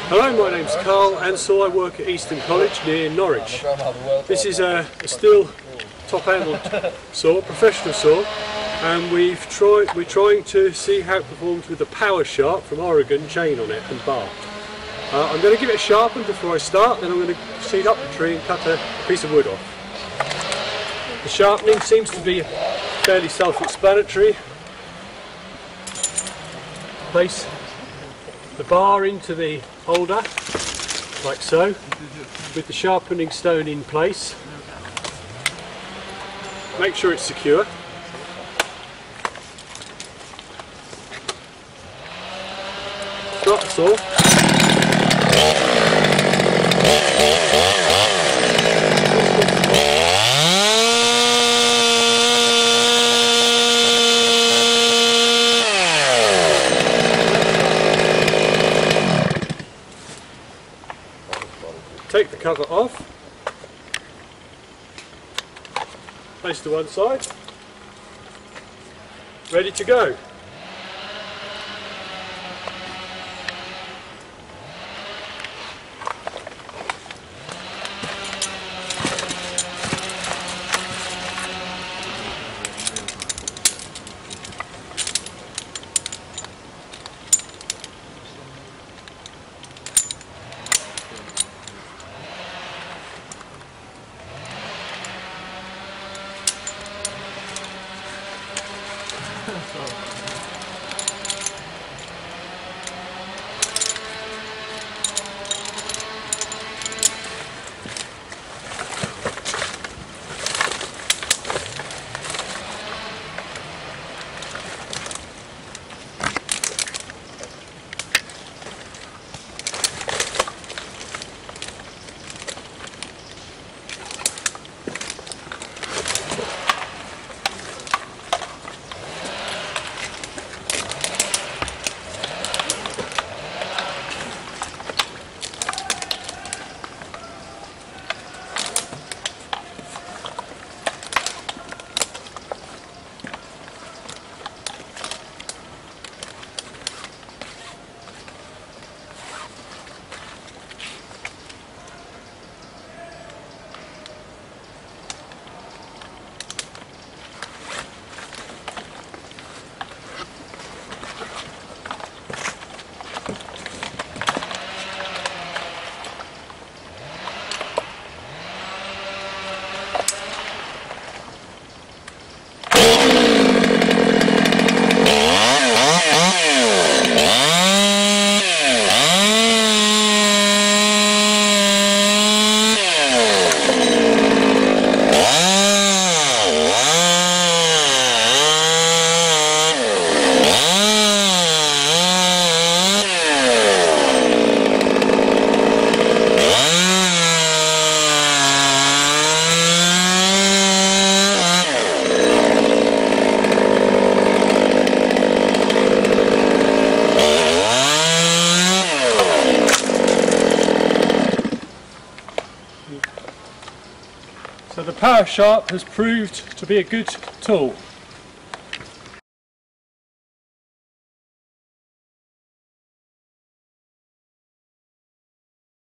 Hello, my name's Carl Ansell. I work at Easton College near Norwich. This is a steel top-handled saw, professional saw, and we're trying to see how it performs with the PowerSharp from Oregon chain on it and bar. I'm going to give it a sharpen before I start, then I'm going to seat up the tree and cut a piece of wood off. The sharpening seems to be fairly self-explanatory. Place the bar into the holder, like so, with the sharpening stone in place. Make sure it's secure. Start the saw. Take the cover off, place to one side, ready to go. So the PowerSharp has proved to be a good tool.